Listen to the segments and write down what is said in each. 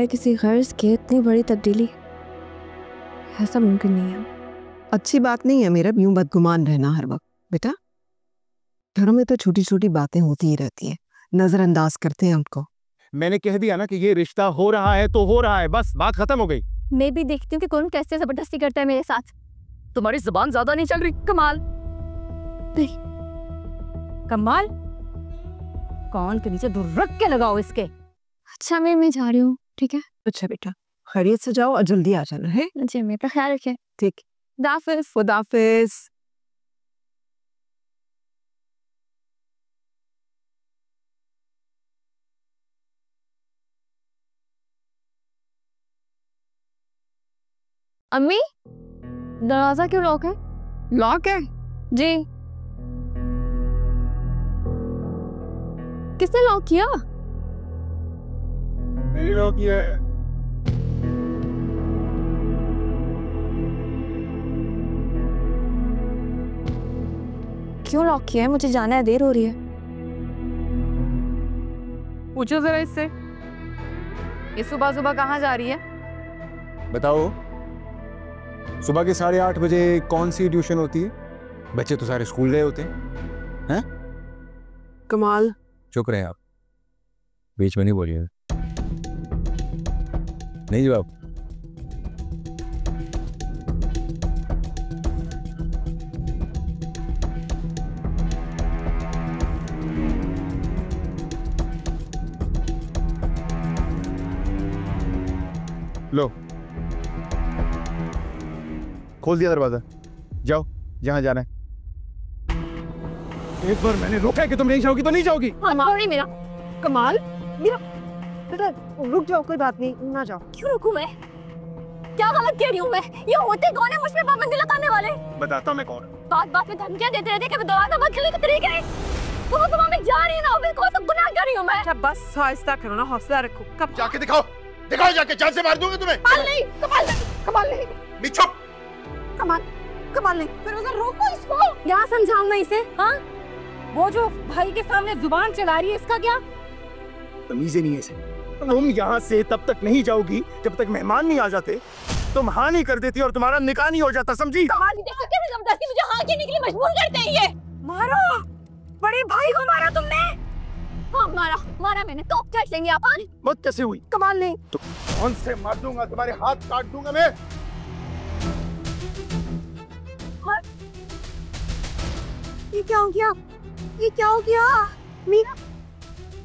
बगैर किसी गर्ज के इतनी बड़ी तब्दीली, ऐसा मुमकिन नहीं है। अच्छी बात नहीं है मेरा यूं बदगुमान रहना हर वक्त। बेटा घरों में तो छोटी छोटी बातें होती ही रहती है, नजरअंदाज करते हैं उनको। मैंने कह दिया ना कि ये रिश्ता हो रहा है तो हो रहा है, बस बात खत्म हो गई। मैं भी देखती हूँ कि कौन कैसे जबरदस्ती करता है मेरे साथ। तुम्हारी जुबान ज्यादा नहीं चल रही कमाल? नहीं कमाल कौन के नीचे दूर रख के लगाओ इसके। अच्छा मैं जा रही हूँ, ठीक है? अच्छा बेटा खैरियत से जाओ और जल्दी आ जाना है। जी मेरा ख्याल रखें। ठीक, खुदाफिज। खुदाफिज। अम्मी दरवाजा क्यों लॉक है? लॉक है? जी। किसने लॉक किया? मेरी लॉक किया है। क्यों लॉक किया है? मुझे जाना है, देर हो रही है। पूछो जरा इससे, ये सुबह सुबह कहाँ जा रही है? बताओ सुबह के 8:30 बजे कौन सी ट्यूशन होती है? बच्चे तो सारे स्कूल गए होते हैं। कमाल चुप रहे आप, बीच में नहीं बोलिए। नहीं जवाब। लो खोल दिया दरवाजा, जाओ जहां जाना है। एक बार मैंने रोका है कि तुम नहीं जाओगी तो नहीं जाओगी। मेरा कमाल मेरा बेटा रुक जाओ, कोई बात नहीं, ना जाओ। क्यों रुकूं मैं? क्या गलत कह रही हूँ मैं? ये होते कौन है मुझ पे पाबंदी लगाने वाले? बताता मैं कौन। बात बात में धमकियां देते रहते कि दरवाजा बंद करने का तरीका है। तुम मैं जा रही ना, मैं कौन सा गुनाह कर रही हूँ मैं? अच्छा बस आहिस्ता करो ना, हौसला रखो। कब जाके दिखाओ, दिखाओ जाके, जान से मार दूंगा तुम्हें। कमाल नहीं, कमाल नहीं। चुप। कमाल नहीं। फिर उधर रोको इसको। क्या समझाऊं मैं इसे? हाँ वो जो भाई के सामने जुबान चला रही है, इसका क्या? तमीज ही नहीं है इसे। तुम यहाँ से तब तक नहीं जाओगी जब तक मेहमान नहीं आ जाते। तुम हाँ नहीं कर देती और तुम्हारा निकाह नहीं हो जाता, समझी? देखो कैसे जबरदस्ती मुझे हाँ कहने के लिए मजबूर करते हैं ये। मारो, बड़े भाई को मारा तुमने। हाँ मारा मैंने, तो चट लेंगे आप। मत कैसे हुई? कमाल नहीं। तो कौन से मार दूंगा, तुम्हारे हाथ काट दूंगा मैं। ये क्या हो गया? मीरा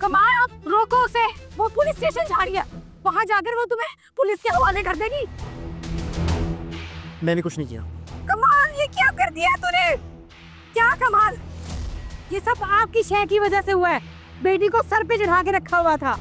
कमाल रोको उसे, वो पुलिस स्टेशन जा रही है। वहां जाकर वो तुम्हें पुलिस के हवाले कर देगी। मैंने कुछ नहीं किया। कमाल ये क्या कर दिया तूने? क्या कमाल? ये सब आपकी शय की वजह से हुआ है। बेटी को सर पे चढ़ा के रखा हुआ था।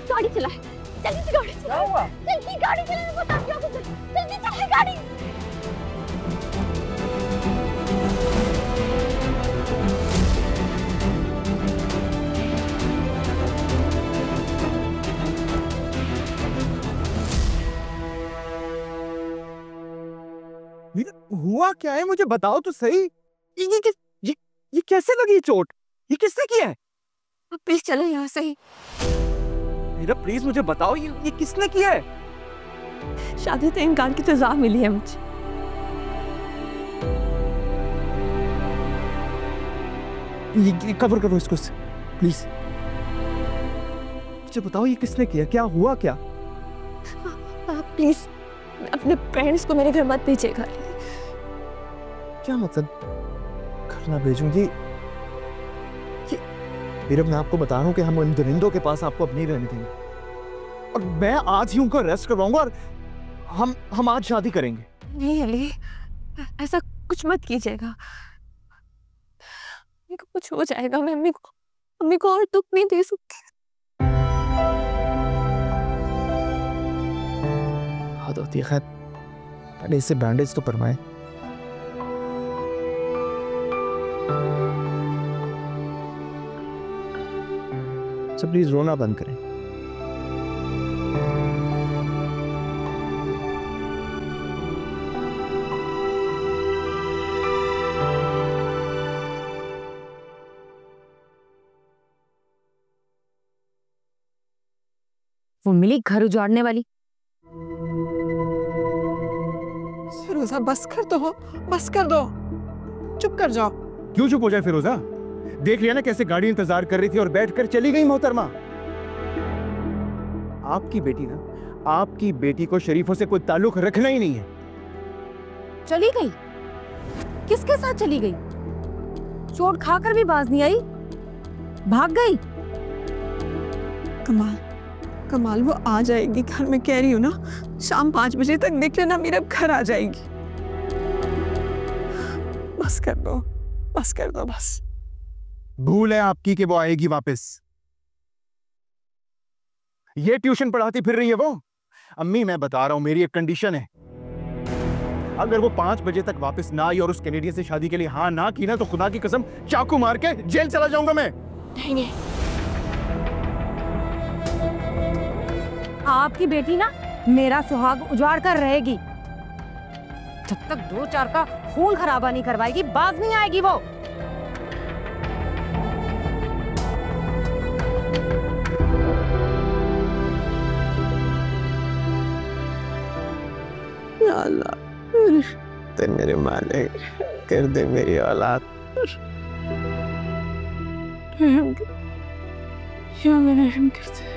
गाड़ी चलाए, जल्दी से गाड़ी चलाओ। जल्दी गाड़ी चलाने को बता दिया मुझे। जल्दी चलाए गाड़ी। हुआ क्या है, मुझे बताओ तो सही। ये कैसे लगी चोट? ये किसने किया है? प्लीज चलो यहाँ से ही। मीरा प्लीज मुझे बताओ, ये किसने किया है? शादी से इनकार की सजा मिली है मुझे। ये कवर करो इसको प्लीज। मुझे बताओ ये किसने किया, क्या हुआ क्या? आप प्लीज अपने पेरेंट्स को मेरे घर मत भेजिएगा। क्या मतलब घर ना भेजूंगी? फिर मैं आपको बता रहा हूँ कि हम उन दरिंदों के पास आपको अब नहीं रहने देंगे, और मैं आज ही उनको अरेस्ट करवाऊंगा और हम आज शादी करेंगे। नहीं अली, ऐसा कुछ मत कीजिएगा। अम्मी को कुछ हो जाएगा, मैं अम्मी को और दुख नहीं दे सकती। दर्द होती है। खैर पहले इससे बैंडेज तो करवाएं। सब प्लीज रोना बंद करें। वो मिली घर उजाड़ने वाली। फिरोजा बस कर दो, बस कर दो, चुप कर जाओ। क्यों चुप हो जाए फिरोजा? देख लिया ना कैसे गाड़ी इंतजार कर रही थी और बैठकर चली गई मोहतरमा। आपकी बेटी ना, आपकी बेटी को शरीफों से कोई ताल्लुक रखना ही नहीं है। चली गई? किसके साथ चली गई? चोट खाकर भी बाज नहीं आई, भाग गई। कमाल, कमाल वो आ जाएगी घर, मैं कह रही हूँ ना, शाम 5 बजे तक देख लेना मेरे घर आ जाएगी। बस कर दो, बस कर दो, बस। भूल है आपकी कि वो आएगी वापस। ये ट्यूशन पढ़ाती फिर रही है वो। अम्मी मैं बता रहा हूं, मेरी एक कंडीशन है, अगर वो 5 बजे तक वापस ना आई और उस कैनेडियन से शादी के लिए हाँ ना की ना, तो खुदा की कसम चाकू मार के जेल चला जाऊंगा मैं। नहीं, आपकी बेटी ना मेरा सुहाग उजाड़ कर रहेगी। जब तक 2-4 का खून खराबा नहीं करवाएगी, बाज नहीं आएगी वो। या अल्लाह, ते मेरे मालिक कर दे मेरी औलाद। या मेरे रहम कर दे।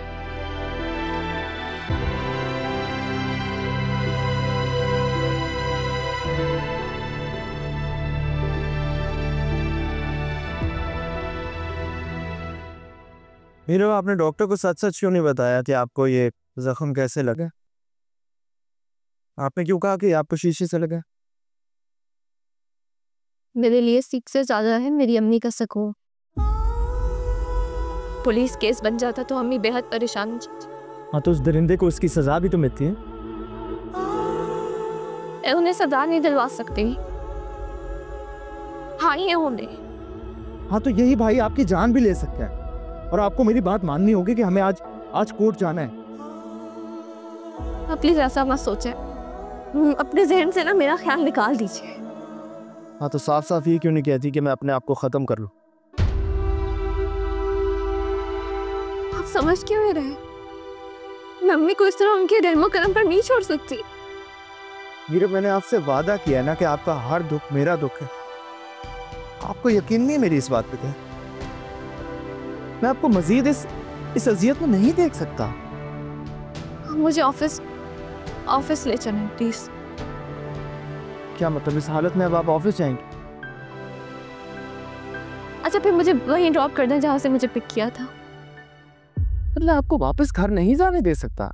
मीरा, आपने डॉक्टर को सच सच क्यों नहीं बताया कि आपको ये जख्म कैसे लगा? आपने क्यों कहा कि आपको शीशे से लगा? मेरे लिए सीख से ज्यादा है मेरी अम्मी का सुकून। पुलिस केस बन जाता तो अम्मी बेहद परेशान हो जाती। हाँ तो उस दरिंदे को उसकी सजा भी तो मिलती है। मैं उन्हें सजा नहीं दिलवा सकती। हाँ ये होने। हाँ तो यही भाई आपकी जान भी ले सकता है, और आपको मेरी बात माननी होगी कि हमें आज कोर्ट जाना है। आप प्लीज ऐसा मत सोचें, अपने जहन से ना मेरा ख्याल निकाल दीजिए। हाँ तो साफ साफ ये क्यों नहीं कहती कि मैं अपने आप को खत्म कर लूं? आप समझ क्यों नहीं रहे? मैं अम्मी को इस तरह उनके रहमो करम पर नहीं छोड़ सकती। मीरा, मैंने आपसे वादा किया है ना कि आपका हर दुख मेरा दुख है। आपको यकीन नहीं है मेरी इस बात पे? क्या मैं आपको मजीद इस अजियत में नहीं देख सकता। मुझे ऑफिस ले चलें प्लीज। क्या मतलब, इस हालत में अब आप ऑफिस जाएंगे? अच्छा फिर मुझे वहीं ड्रॉप कर दें जहां से मुझे पिक किया था। मतलब आपको वापस घर नहीं जाने दे सकता?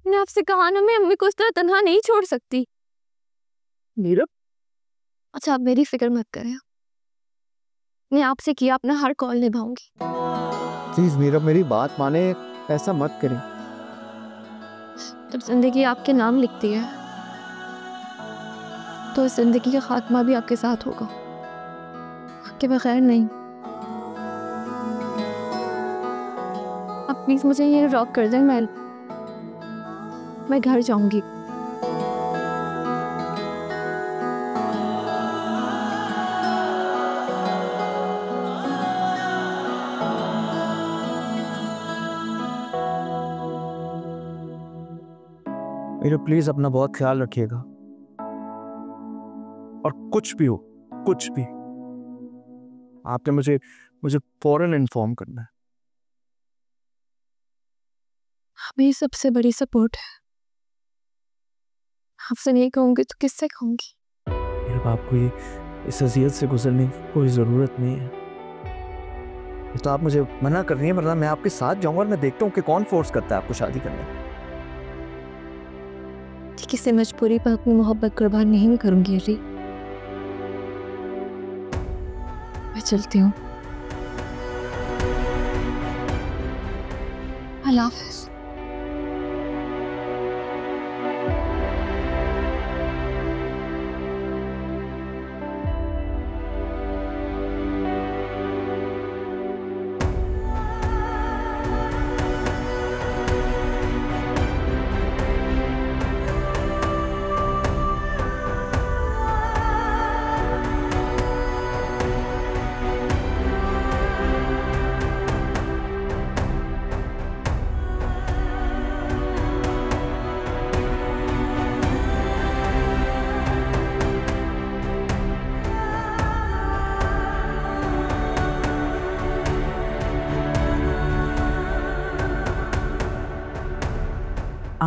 मैंने आपसे कहा ना, मैं अम्मी को इस तरह तन्हा नहीं छोड़ सकती। मीरा, अच्छा आप मेरी फिक्र मत करें, मैं आपसे किया अपना हर कॉल निभाऊंगी। प्लीज मीरा, मेरी बात माने, ऐसा मत करें। जब जिंदगी आपके नाम लिखती है तो इस जिंदगी का खात्मा भी आपके साथ होगा, आपके बगैर नहीं। आप प्लीज मुझे ये ड्रॉप कर दें, मैं घर जाऊंगी। मीरा प्लीज अपना बहुत ख्याल रखिएगा, और कुछ भी हो, कुछ भी, आपने मुझे फौरन इन्फॉर्म करना है। मेरी सबसे बड़ी सपोर्ट है, आपसे नहीं कहूंगी तो किससे कहूंगी? मेरे बाप को इस अजियत से गुजरने की कोई जरूरत नहीं है। ये तो आप मुझे मना कर रही हैं, वरना मैं आपके साथ जाऊंगा और मैं देखता हूँ कि कौन फोर्स करता है आपको शादी करने। किसी मजबूरी पर अपनी मोहब्बत कुर्बान नहीं करूंगी अली। मैं चलती हूँ, अल्लाह हाफ़िज़।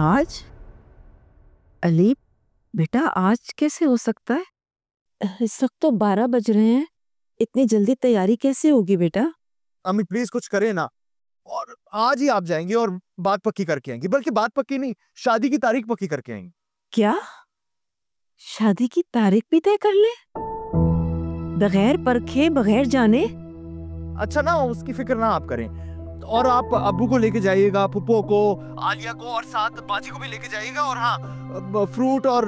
आज? अली बेटा, आज कैसे हो सकता है? इस वक्त तो 12 बज रहे हैं। इतनी जल्दी तैयारी कैसे होगी बेटा? अम्मी प्लीज कुछ करें ना, और आज ही आप जाएंगे और बात पक्की करके आएंगे। बल्कि बात पक्की नहीं, शादी की तारीख पक्की करके आएंगे। क्या शादी की तारीख भी तय कर ले? बगैर परखे, बगैर जाने? अच्छा ना, उसकी फिक्र ना आप करें। और आप अब्बू को लेके जाइएगा, पुप्पो को, आलिया को, और साथ बाजी को भी लेके जाइएगा। और हाँ, फ्रूट और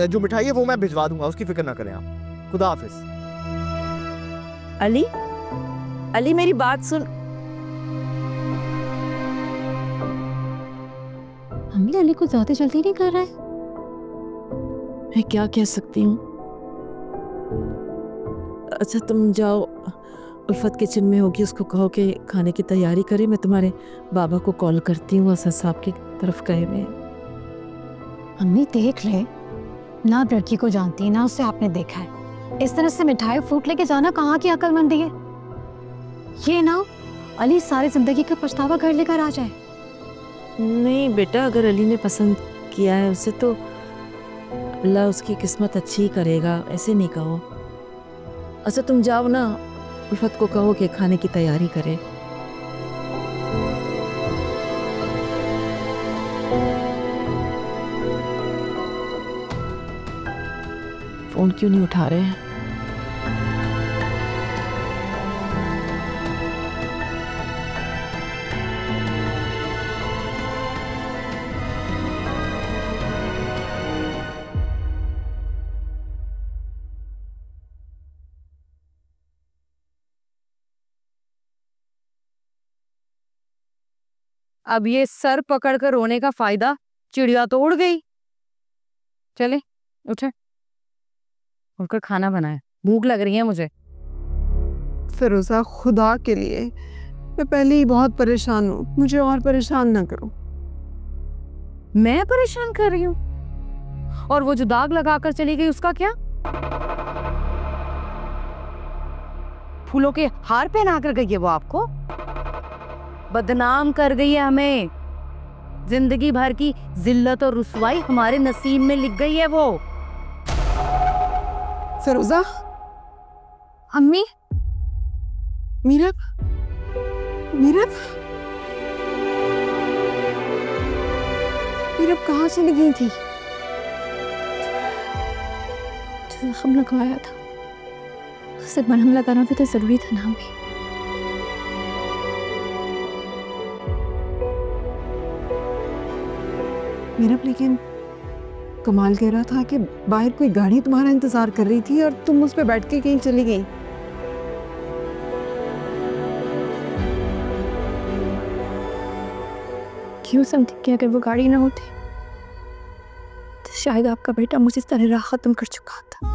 जो मिठाई है वो मैं भिजवा दूंगा, उसकी फिक्र ना करें आप। खुदा हाफिज। अली, अली मेरी बात सुन। हमने अली को ज्यादा जल्दी नहीं कर रहा है। मैं क्या कह सकती हूँ? अच्छा तुम जाओ, उल्फत किचन में होगी, उसको कहो कि खाने की तैयारी करे। मैं तुम्हारे बाबा को कॉल करती हूँ, असद साहब की तरफ गए हुए। अम्मी देख ले, ना लड़की को जानती ना उसे आपने देखा है। इस तरह से मिठाई फ्रूट लेके जाना कहाँ की अक्लमंदी है? ये ना अली सारी जिंदगी का पछतावा कर लेकर आ जाए। नहीं बेटा, अगर अली ने पसंद किया है उसे तो अल्लाह उसकी किस्मत अच्छी करेगा, ऐसे नहीं कहो। अच्छा तुम जाओ ना, उल्फत को कहो कि खाने की तैयारी करे। फोन क्यों नहीं उठा रहे हैं? अब ये सर पकड़ कर रोने का फायदा, चिड़िया तो उड़ गई। चले उठे, उठकर खाना बनाए, भूख लग रही है मुझे। फिरोजा, खुदा के लिए, मैं पहले ही बहुत परेशान हूँ, मुझे और परेशान ना करो। मैं परेशान कर रही हूँ? और वो जो दाग लगाकर चली गई उसका क्या? फूलों के हार पहना कर गई है वो आपको? बदनाम कर गई है हमें। जिंदगी भर की जिल्लत और रुसवाई हमारे नसीब में लिख गई है वो। फिरोजा, अम्मी, मीरब, मीरब, मीरब कहाँ चली गई थी? जो जख्म लगवाया था उसे मरहम लगाना भी तो जरूरी था ना अम्मी। मीरब, लेकिन कमाल कह रहा था कि बाहर कोई गाड़ी तुम्हारा इंतजार कर रही थी और तुम उस पर बैठ के कहीं चली गई। क्यों समझी कि अगर वो गाड़ी ना होती तो शायद आपका बेटा मुझे इस तरह राह खत्म कर चुका था।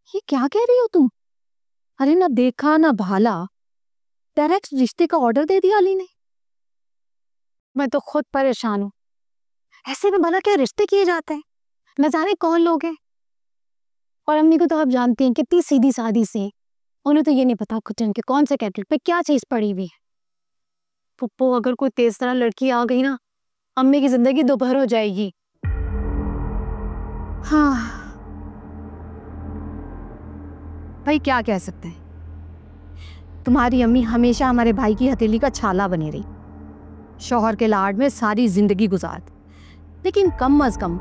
ये क्या कह रही हो तुम? अरे ना देखा ना भाला, डायरेक्ट रिश्ते का ऑर्डर दे दिया अली ने। मैं तो खुद परेशान हूँ। ऐसे में भला क्या रिश्ते किए जाते हैं? न जाने कौन लोग हैं। और अम्मी को तो आप जानती हैं कितनी सीधी सादी से, उन्हें तो ये नहीं पता किचन के कौन से केटल पे क्या चीज पड़ी हुई है। पुप्पो, अगर कोई तेज तरह लड़की आ गई ना, अम्मी की जिंदगी दोपहर हो जाएगी। हाँ भाई, क्या कह सकते हैं। तुम्हारी अम्मी हमेशा हमारे भाई की हथेली का छाला बनी रही, शौहर के लाड में सारी जिंदगी गुजार, लेकिन कम अज कम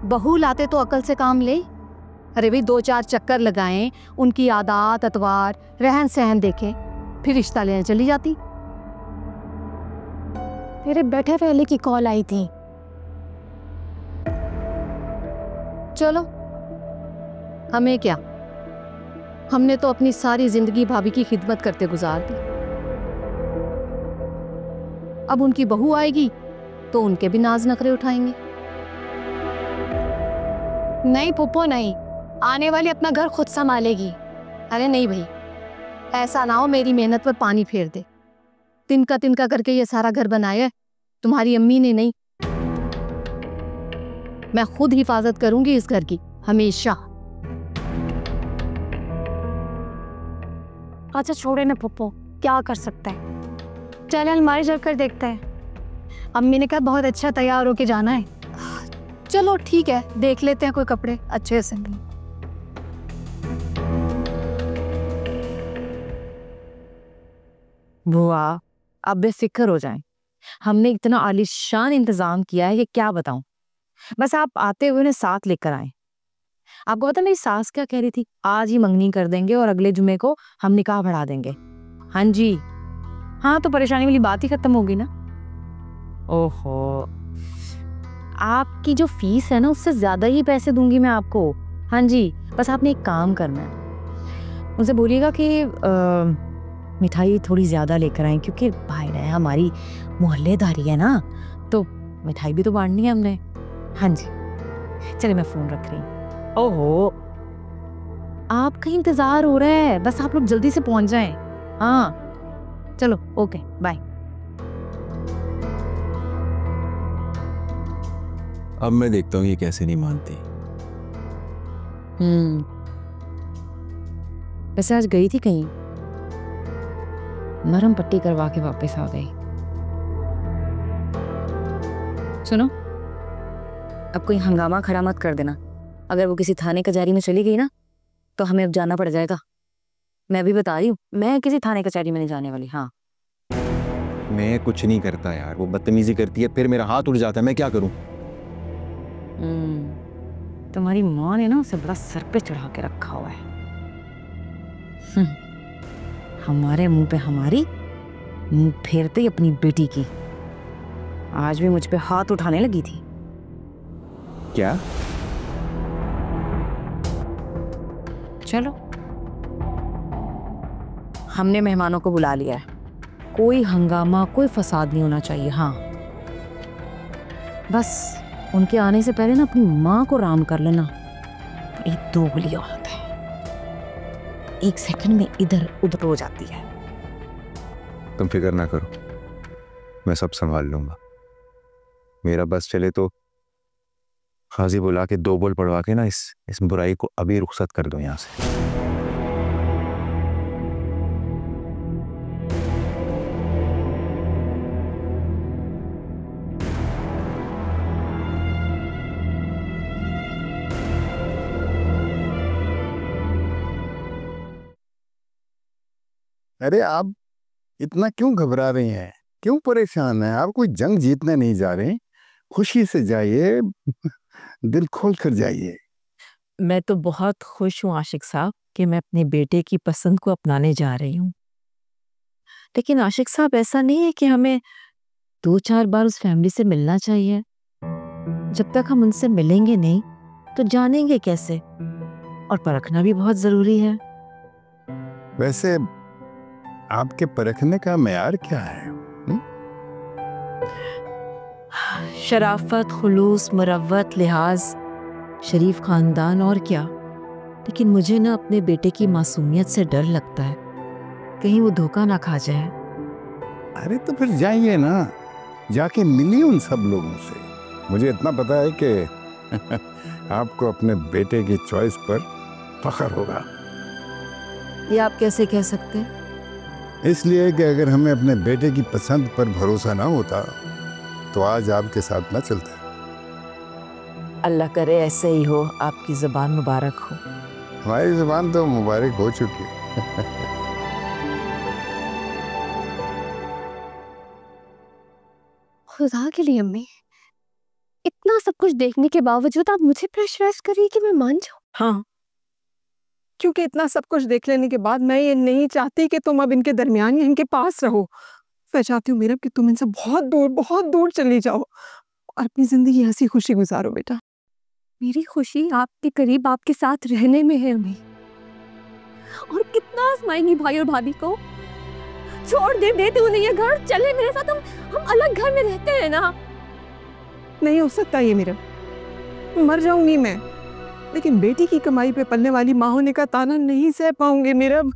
बहू लाते तो अकल से काम ले। अरे भाई, 2-4 चक्कर लगाएं, उनकी आदत अतवार रहन सहन देखें, फिर रिश्ता लेने चली जाती। तेरे बैठे पहले की कॉल आई थी। चलो, हमें क्या, हमने तो अपनी सारी जिंदगी भाभी की खिदमत करते गुजार दी। अब उनकी बहू आएगी तो उनके भी नाज नखरे उठाएंगे। नहीं पुप्पो नहीं, आने वाली अपना घर खुद संभालेगी। अरे नहीं भाई, ऐसा ना हो मेरी मेहनत पर पानी फेर दे। तिनका तिनका करके ये सारा घर बनाया है तुम्हारी अम्मी ने नहीं। मैं खुद हिफाजत करूंगी इस घर की हमेशा। अच्छा छोड़े ना पुप्पो, क्या कर सकता है। चल अलमारी जल कर देखते हैं। अम्मी ने कहा बहुत अच्छा तैयार होके जाना है। चलो ठीक है, देख लेते हैं कोई कपड़े अच्छे से। बुआ, अब बेफिक्र हो जाएं। हमने इतना आलीशान इंतजाम किया है कि क्या बताऊं। बस आप आते हुए उन्हें साथ लेकर आए। आपको पता मेरी सास क्या कह रही थी, आज ही मंगनी कर देंगे और अगले जुमे को हम निकाह बढ़ा देंगे। हाँ जी, हाँ तो परेशानी वाली बात ही खत्म होगी ना। ओहो, आपकी जो फीस है ना उससे ज्यादा ही पैसे दूंगी मैं आपको। हाँ जी, बस आपने एक काम करना है, उनसे बोलिएगा कि मिठाई थोड़ी ज्यादा लेकर आए, क्योंकि भाई है हमारी मोहल्लेदारी है ना, तो मिठाई भी तो बांटनी है हमने। हाँ जी, चलिए मैं फोन रख रही हूँ। ओहो, आपका इंतजार हो रहा है, बस आप लोग जल्दी से पहुंच जाएं। हाँ चलो, ओके बाय। अब मैं देखता हूँ ये कैसे नहीं मानती। वैसे आज गई थी कहीं, मरहम पट्टी करवा के वापस आ गई। सुनो, अब कोई हंगामा खड़ा मत कर देना। अगर वो किसी थाने कचहरी में चली गई ना तो हमें अब जाना पड़ जाएगा। मैं भी बता रही हूँ, मैं किसी थाने कचहरी में नहीं जाने वाली। हाँ, मैं कुछ नहीं करता यार, वो बदतमीजी करती है, फिर मेरा हाथ उड़ जाता है, मैं क्या करूं। तुम्हारी माँ ने ना उसे बड़ा सर पे चढ़ा के रखा हुआ है। हमारे मुंह पे हमारी, मुंह फेरते ही अपनी बेटी की। आज भी मुझ पे हाथ उठाने लगी थी। क्या? चलो, हमने मेहमानों को बुला लिया है, कोई हंगामा कोई फसाद नहीं होना चाहिए। हाँ, बस उनके आने से पहले ना अपनी माँ को राम कर लेना। बड़ी दोगली औरत है, एक सेकंड में इधर उधर हो जाती है। तुम फिक्र ना करो, मैं सब संभाल लूंगा। मेरा बस चले तो काजी बुला के 2 बोल पढ़वा के ना इस बुराई को अभी रुखसत कर दो यहां से। अरे आप इतना क्यों घबरा रही हैं, क्यों परेशान हैं? आप कोई जंग जीतने नहीं जा रहे, खुशी से जाइए, दिल खोल कर जाइए। मैं तो बहुत खुश हूँ आशिक साहब कि मैं अपने बेटे की पसंद को अपनाने जा रही हूँ। लेकिन आशिक साहब, ऐसा नहीं है कि हमें 2-4 बार उस फैमिली से मिलना चाहिए? जब तक हम उनसे मिलेंगे नहीं तो जानेंगे कैसे? और परखना भी बहुत जरूरी है। वैसे आपके परखने का मेयार क्या है? शराफत, खुलूस, मुरव्वत, लिहाज, शरीफ खानदान और क्या। लेकिन मुझे ना अपने बेटे की मासूमियत से डर लगता है, कहीं वो धोखा ना खा जाए। अरे तो फिर जाइए ना, जाके मिलिए उन सब लोगों से। मुझे इतना पता है कि आपको अपने बेटे की चॉइस पर फख्र होगा। ये आप कैसे कह सकते हैं? इसलिए कि अगर हमें अपने बेटे की पसंद पर भरोसा ना होता तो आज आपके साथ ना चलते। अल्लाह करे ऐसे ही हो, आपकी ज़बान मुबारक हो। हमारी ज़बान तो मुबारक हो चुकी है। खुदा के लिए अम्मी, इतना सब कुछ देखने के बावजूद आप मुझे प्रेशराइज कर रही है कि मैं मान जाऊं? हाँ, क्योंकि इतना सब कुछ देख लेने के बाद मैं ये नहीं चाहती कि तुम अब इनके दरमियान या इनके पास रहो। मैं चाहती हूँ मीरब कि तुम इनसे बहुत दूर चली जाओ और अपनी जिंदगी हंसी खुशी गुजारो बेटा। मेरी खुशी आपके करीब आपके साथ रहने में है अम्मी। और कितना आजमाएंगी भाई और भाभी को? छोड़ देते उन्हें ये घर, चले मेरे साथ, हम अलग घर में रहते हैं ना। नहीं हो सकता ये मीरब, मर जाऊंगी मैं, लेकिन बेटी की कमाई पे पलने वाली माँ होने का ताना नहीं सह पाऊंगी मीरब।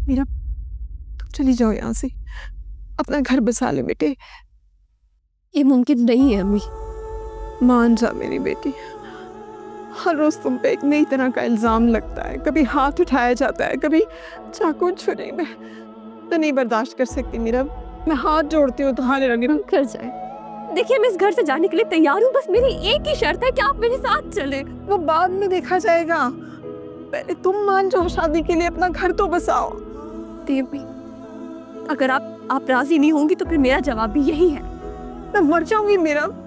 मीरब तुम चली जाओ यहाँ से, अपना घर बसा ले बेटे। ये मुमकिन नहीं है अम्मी। मान जा मेरी बेटी, हर रोज तुम पे एक नई तरह का इल्जाम लगता है, कभी हाथ उठाया जाता है, कभी चाकू छुरी। मैं तो नहीं बर्दाश्त कर सकती मीरब, मैं हाथ जोड़ती हूँ तुम्हारे रंगे। कर जाए। देखिए मैं इस घर से जाने के लिए तैयार हूँ, बस मेरी एक ही शर्त है कि आप मेरे साथ चलें। वो बाद में देखा जाएगा, पहले तुम मान जाओ, शादी के लिए अपना घर तो बसाओ। देवी, अगर आप राजी नहीं होंगी तो फिर मेरा जवाब भी यही है। मैं मर जाऊंगी मीरब,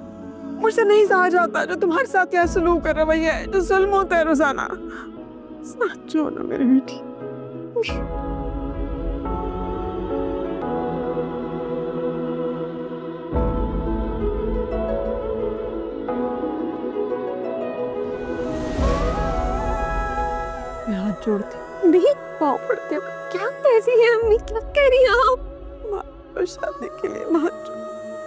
मुझसे नहीं सहा जाता जो तुम्हारे साथ क्या सलूक कर रवैया है, जो जुल्म होता है रोजाना। सच हो ना मेरी बेटी। मैं हाथ जोड़ती नहीं, पाँव पड़ते हो। क्या कैसी है अम्मी, क्या कह रही हैं आप? तो शादी के लिए हाथ जोड़,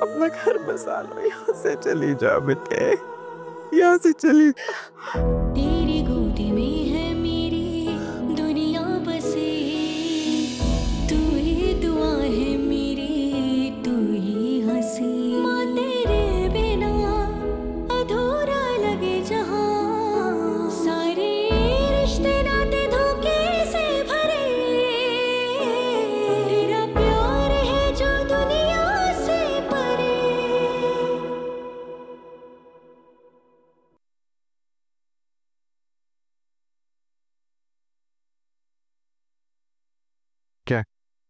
अपना घर बसा लो, यहाँ से चली जाओ बेटे, यहाँ से चली। तेरी गोदी में है मेरी दुनिया बसे, तू ही दुआ है मेरी, तू ही हंसी। माँ तेरे बिना अधूरा लगे जहाँ, सारे रिश्ते नाते धोखे से भरे, तेरा प्यार है जो दुनिया से परे।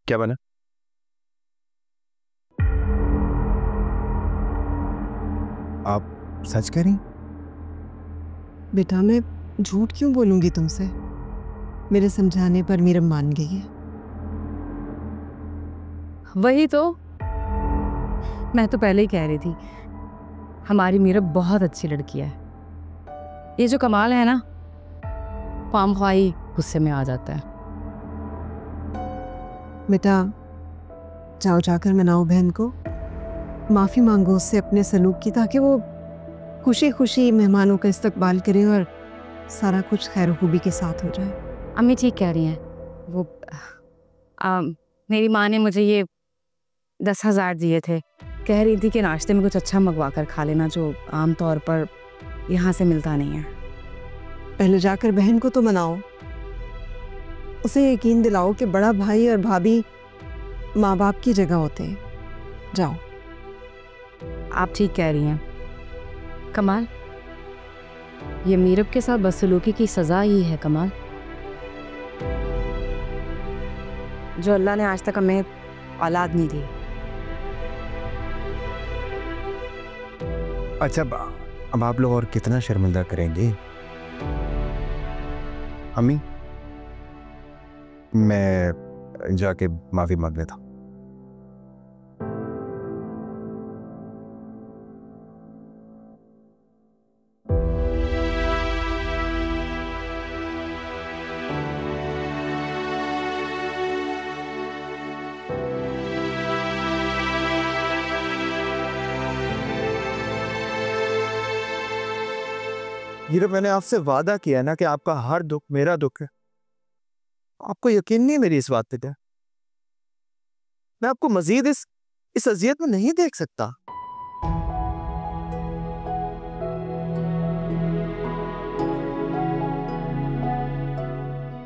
क्या बना? आप सच कह रही? बेटा मैं झूठ क्यों बोलूंगी तुमसे, मेरे समझाने पर मीरब मान गई है। वही तो मैं तो पहले ही कह रही थी, हमारी मीरब बहुत अच्छी लड़की है। ये जो कमाल है ना, पाम ख्वाही गुस्से में आ जाता है। बेटा जाओ, जाकर मनाओ बहन को, माफ़ी मांगो उससे अपने सलूक की, ताकि वो खुशी खुशी मेहमानों का इस्तकबाल करे और सारा कुछ खैर खूबी के साथ हो जाए। अम्मी ठीक कह रही हैं। वो मेरी माँ ने मुझे ये 10,000 दिए थे, कह रही थी कि नाश्ते में कुछ अच्छा मंगवा कर खा लेना, जो आम तौर पर यहाँ से मिलता नहीं है। पहले जाकर बहन को तो मनाओ, उसे यकीन दिलाओ कि बड़ा भाई और भाभी माँ बाप की जगह होते हैं। जाओ। आप ठीक कह रही हैं कमाल, ये मीरब के साथ बदसलूकी की सज़ा ही है कमाल, जो अल्लाह ने आज तक हमें औलाद नहीं दी। अच्छा अब आप लोग और कितना शर्मिंदा करेंगे? अम्मी मैं जाके माफी मांग लेता हूं। हीरो, मैंने आपसे वादा किया ना कि आपका हर दुख मेरा दुख है। आपको यकीन नहीं मेरी इस बात पे? क्या मैं आपको मजीद इस अजियत में नहीं देख सकता।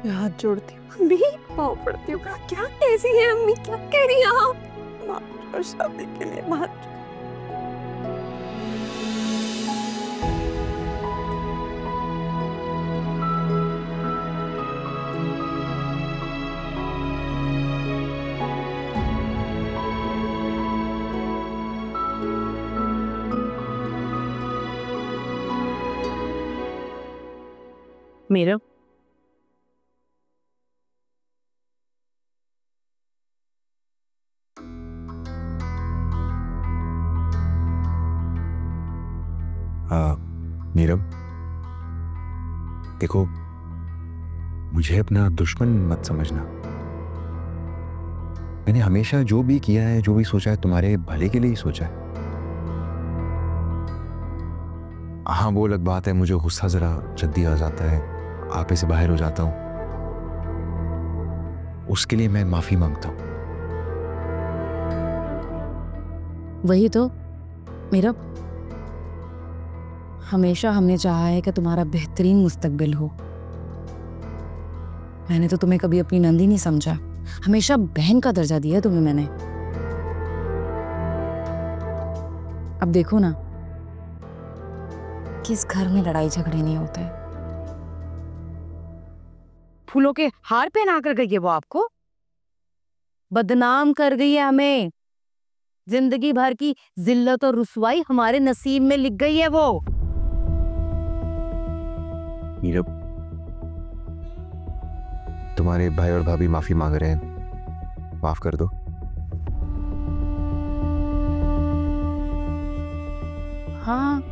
मैं हाथ जोड़ती हूँ, अम्मी पाँव पड़ती हूँ। क्या कैसी है अम्मी, क्या कह रही हैं आप? मान जाओ, शादी के लिए मान जाओ। मीरा, नीरव, देखो, मुझे अपना दुश्मन मत समझना। मैंने हमेशा जो भी किया है, जो भी सोचा है, तुम्हारे भले के लिए ही सोचा है। हाँ, वो अलग बात है, मुझे गुस्सा जरा जल्दी आ जाता है, आपे से बाहर हो जाता हूं, उसके लिए मैं माफी मांगता हूं। वही तो मेरा, हमेशा हमने चाहा है कि तुम्हारा बेहतरीन मुस्तकबिल हो। मैंने तो तुम्हें कभी अपनी नंदी नहीं समझा, हमेशा बहन का दर्जा दिया तुम्हें मैंने। अब देखो ना, किस घर में लड़ाई झगड़े नहीं होते। फूलों के हार पहना कर गई है वो आपको, बदनाम कर गई है हमें। जिंदगी भर की जिल्लत और रुसवाई हमारे नसीब में लिख गई है वो। नीरव, तुम्हारे भाई और भाभी माफी मांग रहे हैं, माफ कर दो। हाँ,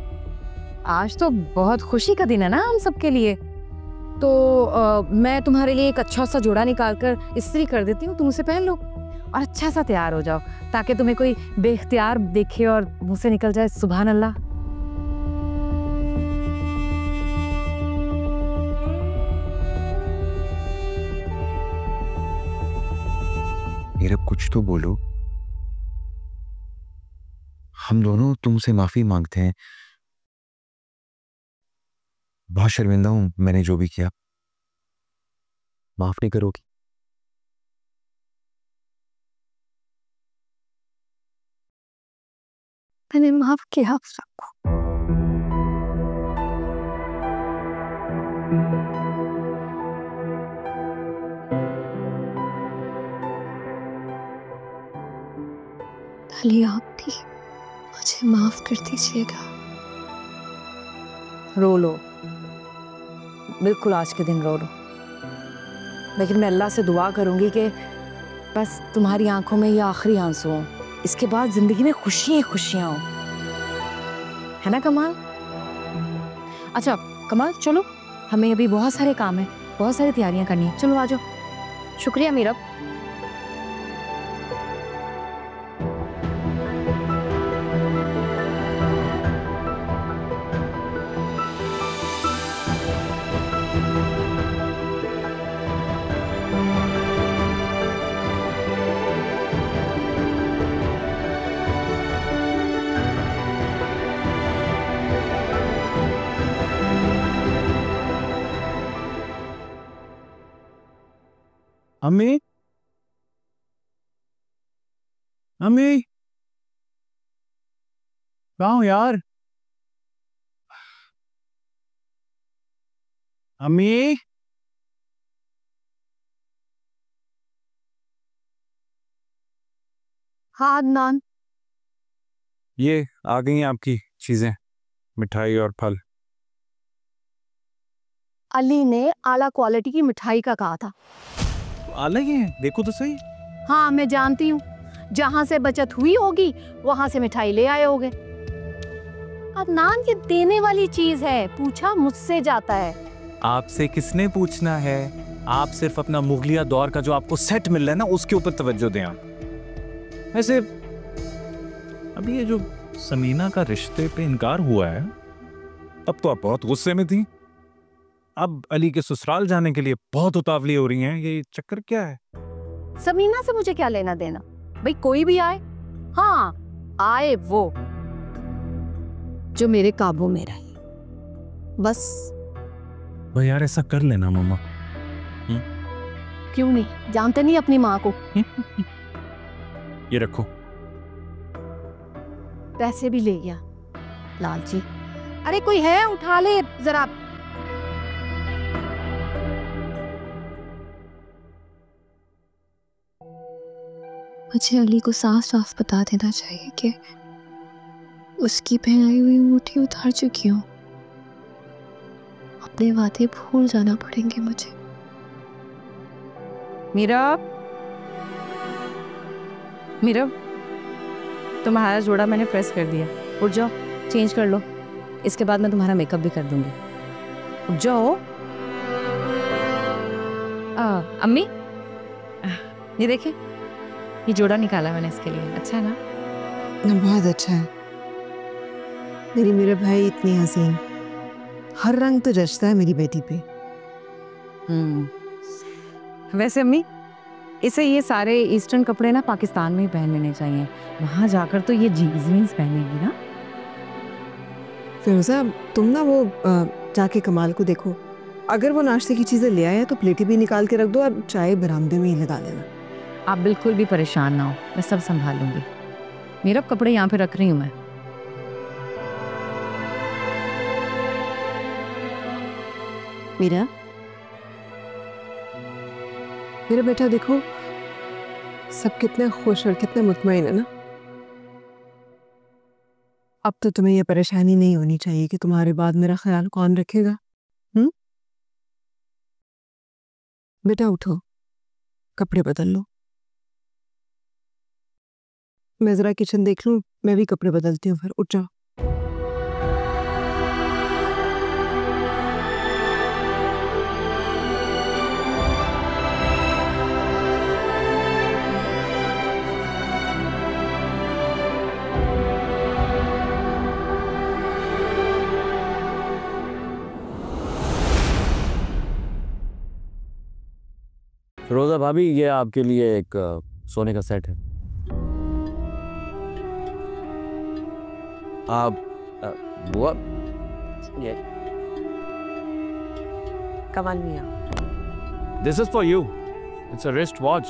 आज तो बहुत खुशी का दिन है ना हम सबके लिए। तो मैं तुम्हारे लिए एक अच्छा सा जोड़ा निकाल कर इस्त्री कर देती हूँ, तुम उसे पहन लो और अच्छा सा तैयार हो जाओ, ताकि तुम्हें कोई बेख्तियार देखे और मुंह से निकल जाए सुभान अल्लाह। नीरव, कुछ तो बोलो। हम दोनों तुमसे माफी मांगते हैं। बहुत शर्मिंदा हूं मैंने जो भी किया, माफ नहीं करोगी? मैंने माफ किया आप सबको। अली, आप भी मुझे माफ कर दीजिएगा। रो लो, बिल्कुल आज के दिन रो लो, लेकिन मैं अल्लाह से दुआ करूंगी कि बस तुम्हारी आंखों में ये आखिरी आंसू हो, इसके बाद जिंदगी में खुशियां खुशियां हो, है ना कमाल? अच्छा कमाल, चलो, हमें अभी बहुत सारे काम है, बहुत सारी तैयारियां करनी है, चलो आ जाओ। शुक्रिया मीरा। अम्मी, अम्मी, कहाँ हो यार? अम्मी, हाँ अदनान, ये आ गई हैं आपकी चीजें, मिठाई और फल। अली ने आला क्वालिटी की मिठाई का कहा था। अलग ही हैं, देखो तो सही। हाँ मैं जानती हूँ, जहाँ से बचत हुई होगी वहां से मिठाई ले आए होगे। अदनान, ये देने वाली चीज है, पूछा मुझसे जाता है। आपसे किसने पूछना है? आप सिर्फ अपना मुगलिया दौर का जो आपको सेट मिल रहा है ना, उसके ऊपर तवज्जो दें आप। वैसे अभी ये जो समीना का रिश्ते पे इनकार हुआ है, तब तो आप बहुत गुस्से में थी, अब अली के ससुराल जाने के लिए बहुत उतावली हो रही हैं, ये चक्कर क्या है? समीना से मुझे क्या लेना देना? भाई कोई भी आए, हाँ आए वो जो मेरे काबू में रहे, बस। भाई यार ऐसा कर लेना मम्मा। क्यों नहीं? जानते नहीं अपनी माँ को। ये रखो, पैसे भी ले गया लालची। अरे कोई है, उठा ले जरा। मुझे अली को साफ साफ बता देना चाहिए कि उसकी पहनाई हुई अंगूठी उतार चुकी हूँ। अपने वादे भूल जाना पड़ेंगे मुझे। मीरा, तुम्हारा जोड़ा मैंने प्रेस कर दिया। उठ जाओ, चेंज कर लो। इसके बाद मैं तुम्हारा मेकअप भी कर दूंगी। उठ जाओ। अम्मी, ये देखे, ये जोड़ा निकाला मैंने इसके लिए। अच्छा है ना? बहुत अच्छा है। मेरे भाई इतनी हसीन, हर रंग तो जचता है मेरी बेटी पे। वैसे अम्मी, इसे ये सारे ईस्टर्न कपड़े ना पाकिस्तान में ही पहन लेने चाहिए। वहां जाकर तो ये जीन्स पहनेगी ना। फिरोजा, तुम ना वो जाके कमाल को देखो, अगर वो नाश्ते की चीजें ले आया तो प्लेटें भी निकाल के रख दो और चाय बरामदे में ही लगा लेना। आप बिल्कुल भी परेशान ना हो, मैं सब संभाल लूंगी। मेरा कपड़े यहाँ पे रख रही हूँ मैं। मेरा बेटा देखो, सब कितने खुश और कितने मुतमईन है ना। अब तो तुम्हें ये परेशानी नहीं होनी चाहिए कि तुम्हारे बाद मेरा ख्याल कौन रखेगा। बेटा उठो, कपड़े बदल लो। मैं जरा किचन देख लूं, मैं भी कपड़े बदलती हूँ, फिर उठ जाओ। फिरोजा भाभी, ये आपके लिए एक सोने का सेट है। आप बुआ, ये Kamal Miyan. This is for you. It's a wrist watch.